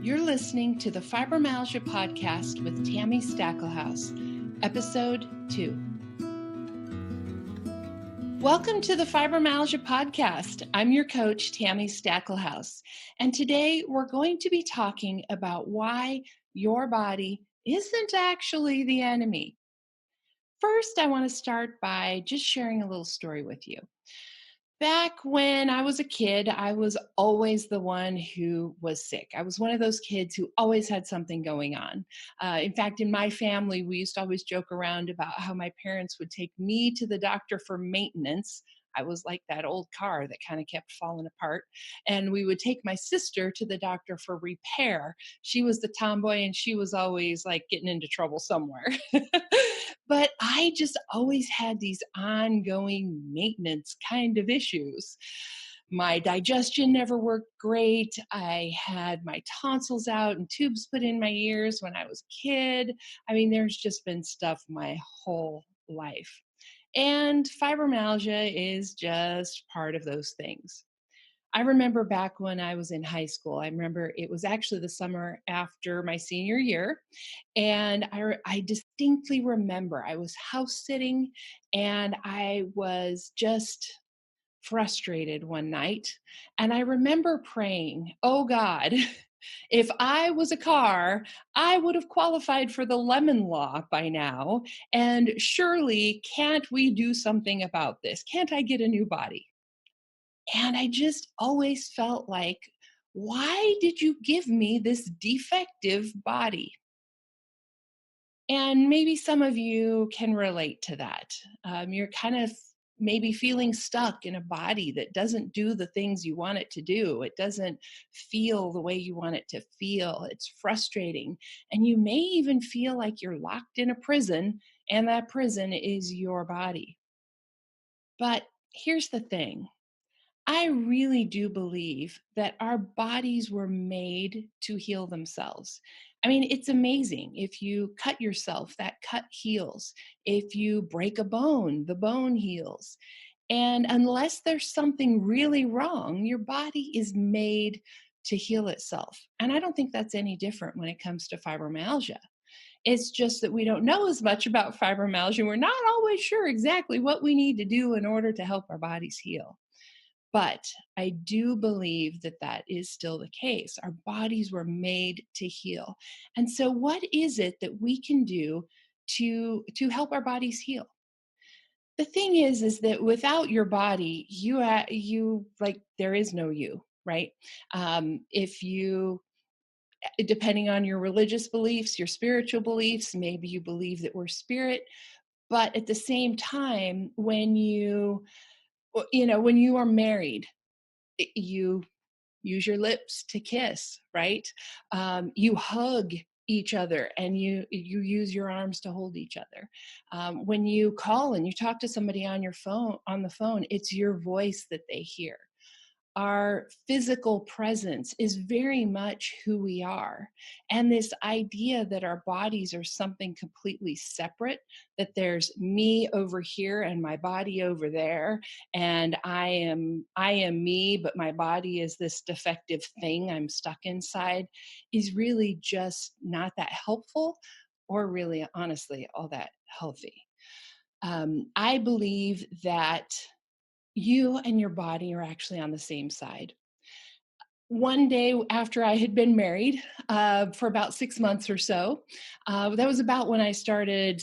You're listening to the Fibromyalgia Podcast with Tami Stackelhouse, Episode 2. Welcome to the Fibromyalgia Podcast. I'm your coach, Tami Stackelhouse, and today we're going to be talking about why your body isn't actually the enemy. First, I want to start by just sharing a little story with you. Back when I was a kid, I was always the one who was sick. I was one of those kids who always had something going on. In fact, in my family, we used to always joke around about how my parents would take me to the doctor for maintenance. I was like that old car that kind of kept falling apart. And we would take my sister to the doctor for repair. She was the tomboy and she was always like getting into trouble somewhere. But I just always had these ongoing maintenance kind of issues. My digestion never worked great. I had my tonsils out and tubes put in my ears when I was a kid. I mean, there's just been stuff my whole life. And fibromyalgia is just part of those things. I remember back when I was in high school, I remember it was actually the summer after my senior year. And I distinctly remember I was house sitting and I was just frustrated one night. And I remember praying, oh God, if I was a car, I would have qualified for the Lemon Law by now. And surely, can't we do something about this? Can't I get a new body? And I just always felt like, why did you give me this defective body? And maybe some of you can relate to that. You're kind of maybe feeling stuck in a body that doesn't do the things you want it to do. It doesn't feel the way you want it to feel. It's frustrating. And you may even feel like you're locked in a prison, and that prison is your body. But here's the thing. I really do believe that our bodies were made to heal themselves. I mean, it's amazing. If you cut yourself, that cut heals. If you break a bone, the bone heals. And unless there's something really wrong, your body is made to heal itself. And I don't think that's any different when it comes to fibromyalgia. It's just that we don't know as much about fibromyalgia. We're not always sure exactly what we need to do in order to help our bodies heal. But I do believe that that is still the case. Our bodies were made to heal. And so what is it that we can do to help our bodies heal? The thing is that without your body, you like, there is no you, right? If you, depending on your religious beliefs, your spiritual beliefs, maybe you believe that we're spirit, but at the same time, when when you are married, you use your lips to kiss, right? You hug each other and you use your arms to hold each other. When you call and you talk to somebody on the phone, it's your voice that they hear. Our physical presence is very much who we are. And this idea that our bodies are something completely separate, that there's me over here and my body over there, and I am me, but my body is this defective thing I'm stuck inside, is really just not that helpful or really, honestly, all that healthy. I believe that you and your body are actually on the same side. One day after I had been married for about 6 months or so, that was about when I started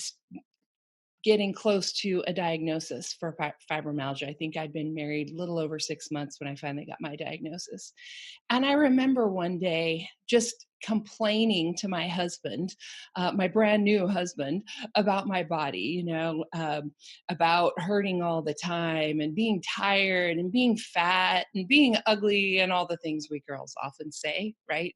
getting close to a diagnosis for fibromyalgia. I think I'd been married a little over 6 months when I finally got my diagnosis. And I remember one day just complaining to my husband, my brand new husband, about my body, about hurting all the time and being tired and being fat and being ugly and all the things we girls often say, right?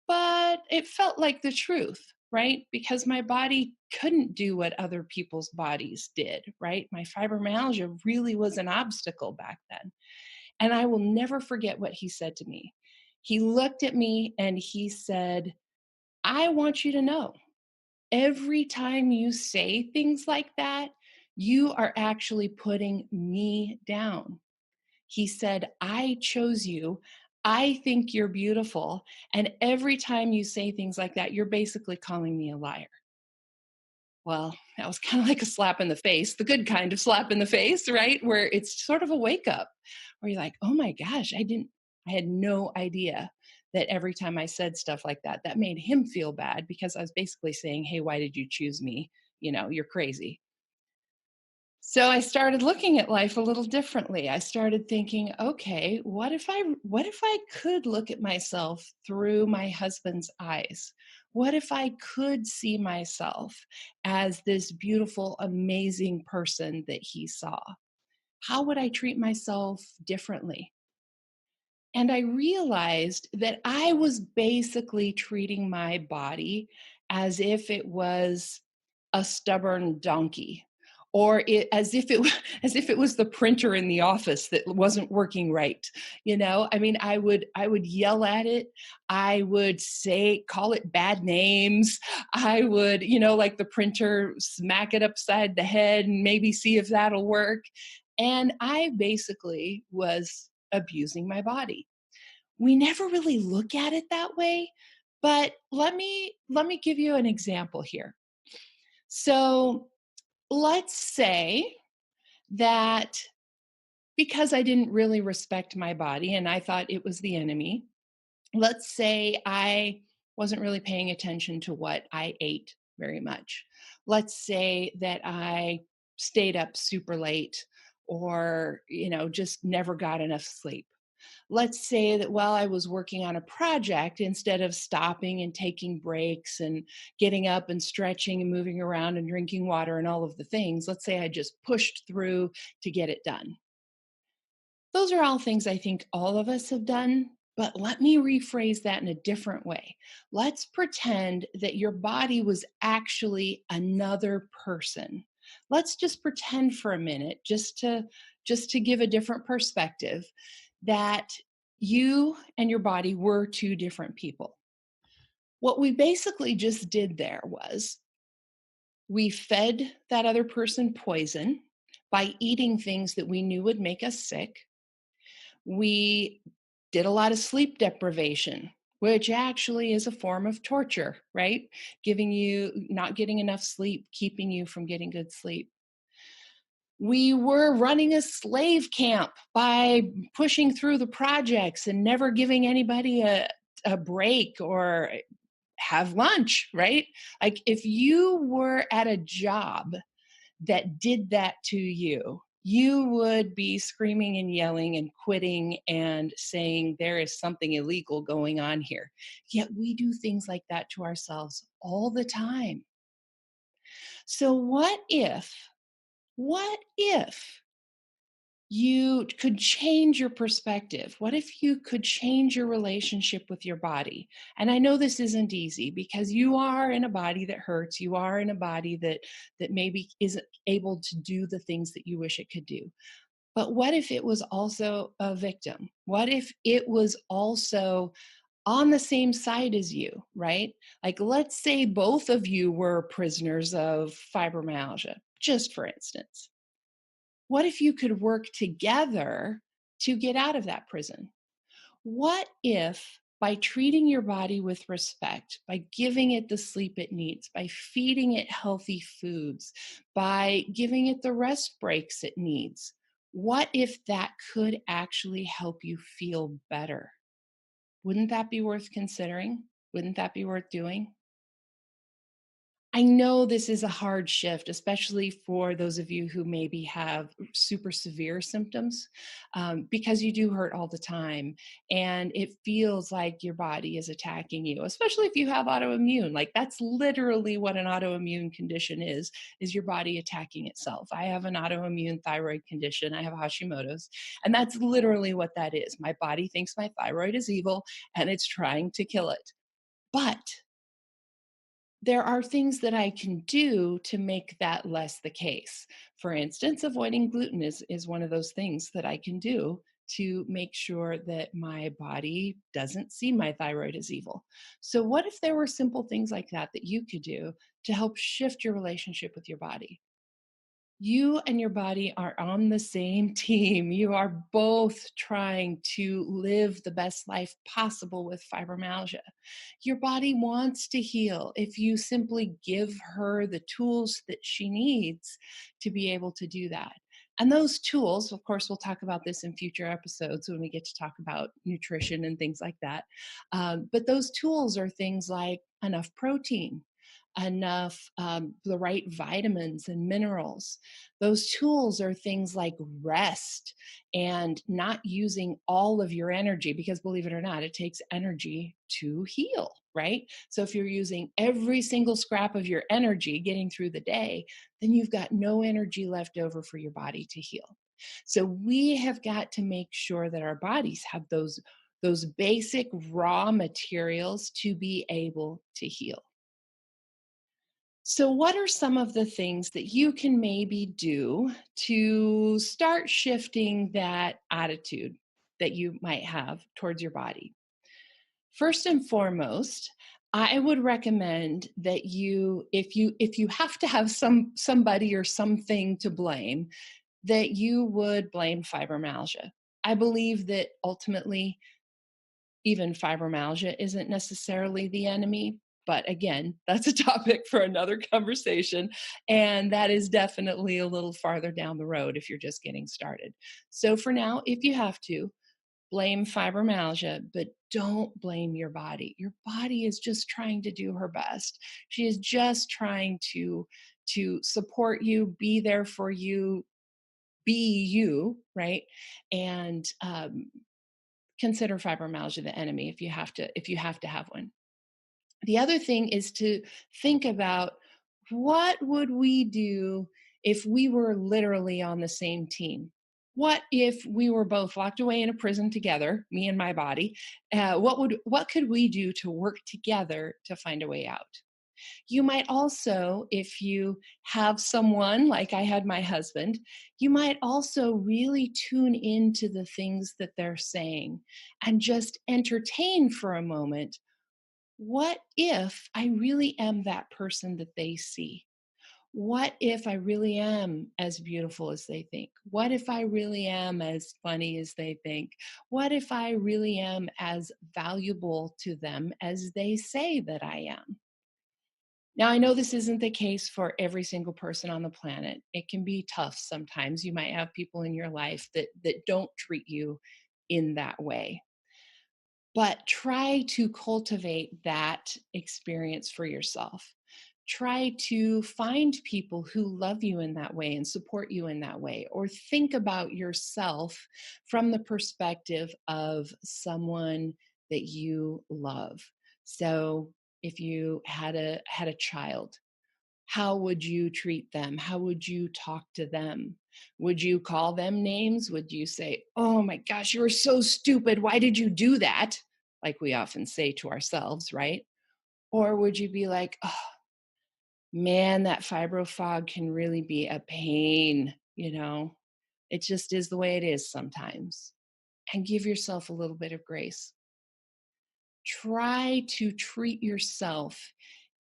But it felt like the truth, right? Because my body couldn't do what other people's bodies did, right? My fibromyalgia really was an obstacle back then. And I will never forget what he said to me. He looked at me and he said, I want you to know, every time you say things like that, you are actually putting me down. He said, I chose you. I think you're beautiful. And every time you say things like that, you're basically calling me a liar. Well, that was kind of like a slap in the face, the good kind of slap in the face, right? Where it's sort of a wake up where you're like, oh my gosh, I had no idea that every time I said stuff like that, that made him feel bad because I was basically saying, hey, why did you choose me? You know, you're crazy. So I started looking at life a little differently. I started thinking, okay, what if I could look at myself through my husband's eyes? What if I could see myself as this beautiful, amazing person that he saw? How would I treat myself differently? And I realized that I was basically treating my body as if it was a stubborn donkey, or as if it as if it was the printer in the office that wasn't working right. You know, I mean, I would yell at it. I would call it bad names. I would, like the printer, smack it upside the head and maybe see if that'll work. And I basically was abusing my body. We never really look at it that way, but let me give you an example here. So, let's say that because I didn't really respect my body and I thought it was the enemy, let's say I wasn't really paying attention to what I ate very much. Let's say that I stayed up super late or, just never got enough sleep. Let's say that while I was working on a project, instead of stopping and taking breaks and getting up and stretching and moving around and drinking water and all of the things, let's say I just pushed through to get it done. Those are all things I think all of us have done, but let me rephrase that in a different way. Let's pretend that your body was actually another person. Let's just pretend for a minute, just to give a different perspective, that you and your body were two different people. What we basically just did there was we fed that other person poison by eating things that we knew would make us sick. We did a lot of sleep deprivation, which actually is a form of torture, right? Giving you not getting enough sleep, keeping you from getting good sleep. We were running a slave camp by pushing through the projects and never giving anybody a break or have lunch, right? Like if you were at a job that did that to you, you would be screaming and yelling and quitting and saying there is something illegal going on here. Yet we do things like that to ourselves all the time. So what if you could change your perspective? What if you could change your relationship with your body? And I know this isn't easy because you are in a body that hurts. You are in a body that maybe isn't able to do the things that you wish it could do. But what if it was also a victim? What if it was also on the same side as you, right? Like let's say both of you were prisoners of fibromyalgia, just for instance. What if you could work together to get out of that prison? What if by treating your body with respect, by giving it the sleep it needs, by feeding it healthy foods, by giving it the rest breaks it needs, what if that could actually help you feel better? Wouldn't that be worth considering? Wouldn't that be worth doing? I know this is a hard shift, especially for those of you who maybe have super severe symptoms, because you do hurt all the time. And it feels like your body is attacking you, especially if you have autoimmune. Like that's literally what an autoimmune condition is your body attacking itself. I have an autoimmune thyroid condition. I have Hashimoto's. And that's literally what that is. My body thinks my thyroid is evil and it's trying to kill it. But there are things that I can do to make that less the case. For instance, avoiding gluten is one of those things that I can do to make sure that my body doesn't see my thyroid as evil. So, what if there were simple things like that that you could do to help shift your relationship with your body? You and your body are on the same team. You are both trying to live the best life possible with fibromyalgia. Your body wants to heal if you simply give her the tools that she needs to be able to do that. And those tools, of course, we'll talk about this in future episodes when we get to talk about nutrition and things like that. But those tools are things like enough protein, enough the right vitamins and minerals. Those tools are things like rest and not using all of your energy, because believe it or not, it takes energy to heal, right? So if you're using every single scrap of your energy getting through the day, then you've got no energy left over for your body to heal. So we have got to make sure that our bodies have those basic raw materials to be able to heal. So, what are some of the things that you can maybe do to start shifting that attitude that you might have towards your body? First and foremost, I would recommend that if you have to have somebody or something to blame, that you would blame fibromyalgia. I believe that ultimately even fibromyalgia isn't necessarily the enemy. But again, that's a topic for another conversation. And that is definitely a little farther down the road if you're just getting started. So for now, if you have to, blame fibromyalgia, but don't blame your body. Your body is just trying to do her best. She is just trying to support you, be there for you, be you, right? And consider fibromyalgia the enemy if you have to have one. The other thing is to think about, what would we do if we were literally on the same team? What if we were both locked away in a prison together, me and my body? What could we do to work together to find a way out? You might also, if you have someone like I had my husband, you might also really tune into the things that they're saying and just entertain for a moment. What if I really am that person that they see? What if I really am as beautiful as they think? What if I really am as funny as they think? What if I really am as valuable to them as they say that I am? Now, I know this isn't the case for every single person on the planet. It can be tough sometimes. You might have people in your life that don't treat you in that way. But try to cultivate that experience for yourself. Try to find people who love you in that way and support you in that way, or think about yourself from the perspective of someone that you love. So if you had a child, how would you treat them? How would you talk to them? Would you call them names? Would you say, "Oh my gosh, you were so stupid. Why did you do that?" Like we often say to ourselves, right? Or would you be like, "Oh man, that fibro fog can really be a pain, you know? It just is the way it is sometimes." And give yourself a little bit of grace. Try to treat yourself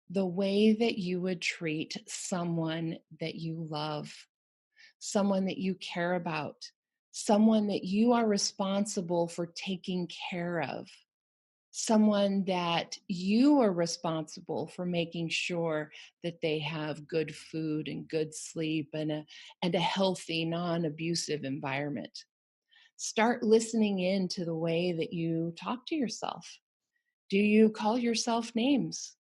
the way that you would treat someone that you love, someone that you care about, someone that you are responsible for taking care of, someone that you are responsible for making sure that they have good food and good sleep and a healthy, non-abusive environment. Start listening in to the way that you talk to yourself. Do you call yourself names?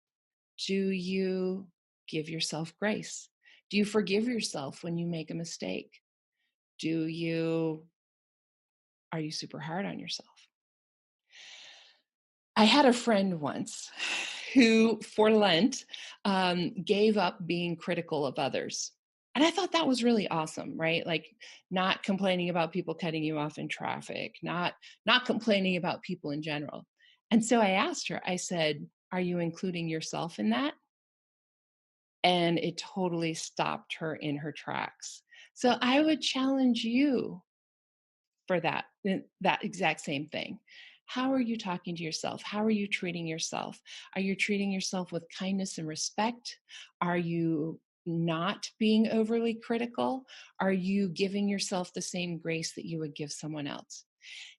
Do you give yourself grace? Do you forgive yourself when you make a mistake? Are you super hard on yourself? I had a friend once who, for Lent, gave up being critical of others. And I thought that was really awesome, right? Like not complaining about people cutting you off in traffic, not complaining about people in general. And so I asked her, I said, "Are you including yourself in that?" And it totally stopped her in her tracks. So I would challenge you for that exact same thing. How are you talking to yourself? How are you treating yourself? Are you treating yourself with kindness and respect? Are you not being overly critical? Are you giving yourself the same grace that you would give someone else?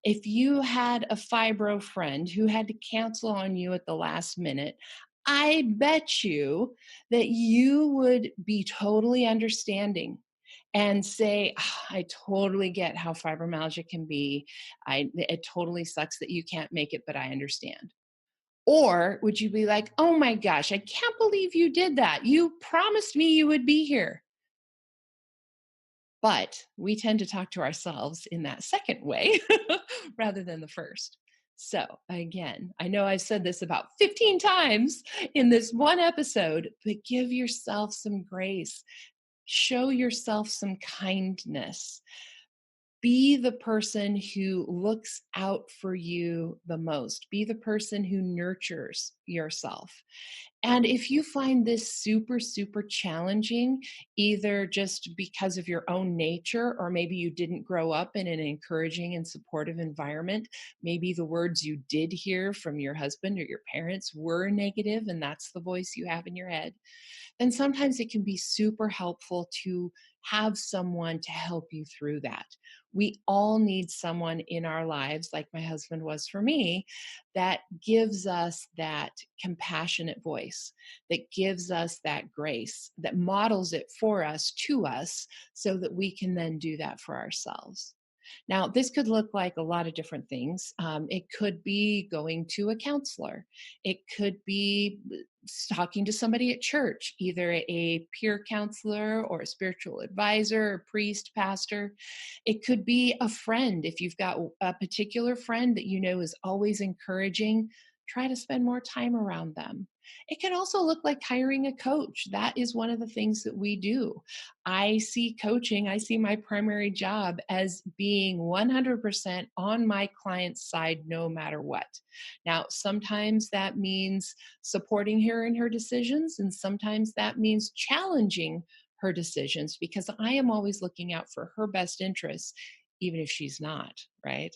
If you had a fibro friend who had to cancel on you at the last minute, I bet you that you would be totally understanding and say, "Ah, I totally get how fibromyalgia can be. It totally sucks that you can't make it, but I understand." Or would you be like, "Oh my gosh, I can't believe you did that. You promised me you would be here." But we tend to talk to ourselves in that second way rather than the first. So, again, I know I've said this about 15 times in this one episode, but give yourself some grace. Show yourself some kindness. Be the person who looks out for you the most. Be the person who nurtures yourself. And if you find this super, super challenging, either just because of your own nature, or maybe you didn't grow up in an encouraging and supportive environment, maybe the words you did hear from your husband or your parents were negative, and that's the voice you have in your head, then sometimes it can be super helpful to have someone to help you through that. We all need someone in our lives, like my husband was for me, that gives us that compassionate voice, that gives us that grace, that models it for us to us so that we can then do that for ourselves. Now, this could look like a lot of different things. It could be going to a counselor. It could be talking to somebody at church, either a peer counselor or a spiritual advisor, or priest, pastor. It could be a friend. If you've got a particular friend that you know is always encouraging, try to spend more time around them. It can also look like hiring a coach. That is one of the things that we do. I see coaching, I see my primary job as being 100% on my client's side no matter what. Now, sometimes that means supporting her in her decisions, and sometimes that means challenging her decisions because I am always looking out for her best interests, even if she's not, right?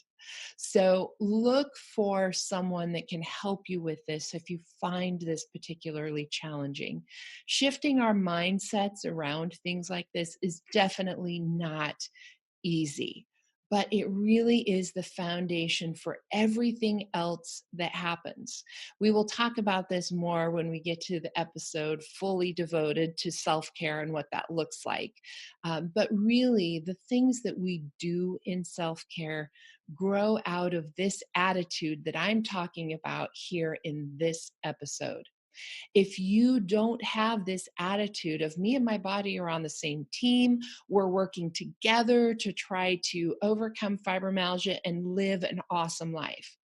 So look for someone that can help you with this if you find this particularly challenging. Shifting our mindsets around things like this is definitely not easy, but it really is the foundation for everything else that happens. We will talk about this more when we get to the episode fully devoted to self-care and what that looks like. But really, the things that we do in self-care grow out of this attitude that I'm talking about here in this episode. If you don't have this attitude of me and my body are on the same team, we're working together to try to overcome fibromyalgia and live an awesome life.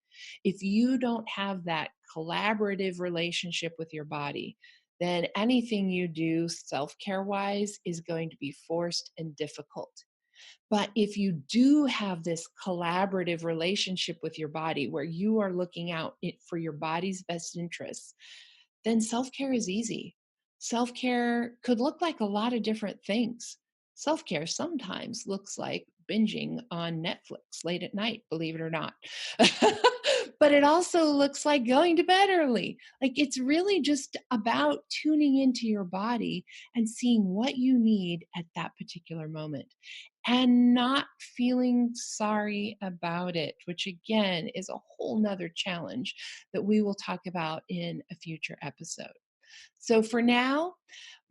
If you don't have that collaborative relationship with your body, then anything you do self-care wise is going to be forced and difficult. But if you do have this collaborative relationship with your body where you are looking out for your body's best interests, then self-care is easy. Self-care could look like a lot of different things. Self-care sometimes looks like binging on Netflix late at night, believe it or not. But it also looks like going to bed early. Like it's really just about tuning into your body and seeing what you need at that particular moment and not feeling sorry about it, which again is a whole nother challenge that we will talk about in a future episode. So for now,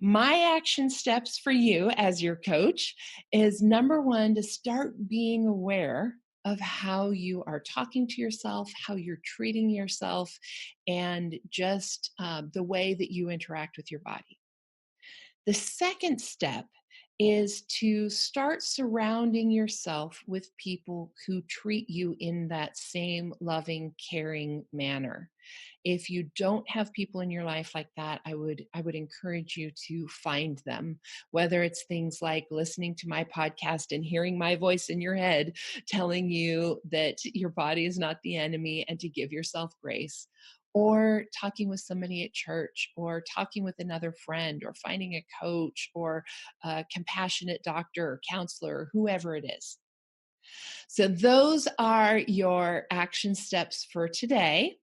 my action steps for you as your coach is number one, to start being aware of how you are talking to yourself, how you're treating yourself, and just the way that you interact with your body. The second step is to start surrounding yourself with people who treat you in that same loving, caring manner. If you don't have people in your life like that, I would encourage you to find them, whether it's things like listening to my podcast and hearing my voice in your head telling you that your body is not the enemy and to give yourself grace, or talking with somebody at church, or talking with another friend, or finding a coach, or a compassionate doctor or counselor, or whoever it is. So those are your action steps for today.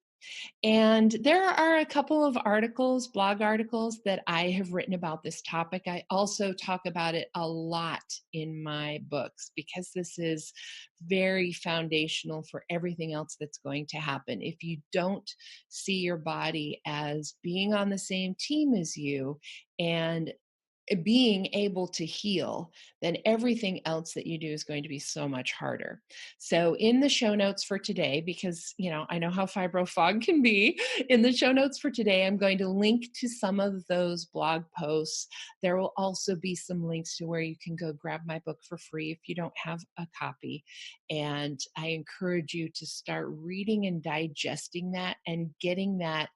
And there are a couple of articles, blog articles, that I have written about this topic. I also talk about it a lot in my books because this is very foundational for everything else that's going to happen. If you don't see your body as being on the same team as you and being able to heal, then everything else that you do is going to be so much harder. So in the show notes for today, because I know how fibro fog can be, in the show notes for today, I'm going to link to some of those blog posts. There will also be some links to where you can go grab my book for free if you don't have a copy. And I encourage you to start reading and digesting that and getting that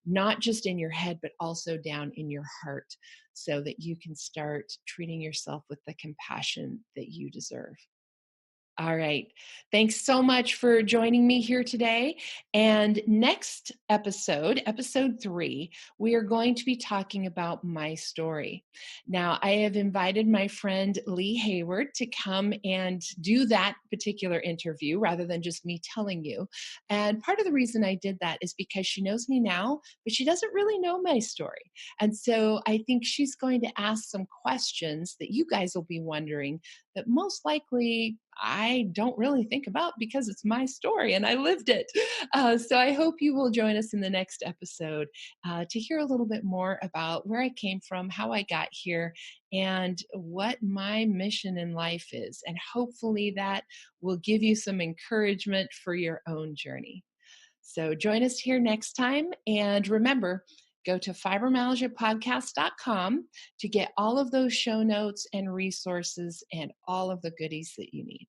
not just in your head, but also down in your heart, so that you can start treating yourself with the compassion that you deserve. All right. Thanks so much for joining me here today. And next episode, episode 3, we are going to be talking about my story. Now, I have invited my friend Lee Hayward to come and do that particular interview rather than just me telling you. And part of the reason I did that is because she knows me now, but she doesn't really know my story. And so I think she's going to ask some questions that you guys will be wondering that most likely I don't really think about because it's my story and I lived it. So I hope you will join us in the next episode to hear a little bit more about where I came from, how I got here, and what my mission in life is. And hopefully that will give you some encouragement for your own journey. So join us here next time. And remember, go to fibromyalgiapodcast.com to get all of those show notes and resources and all of the goodies that you need.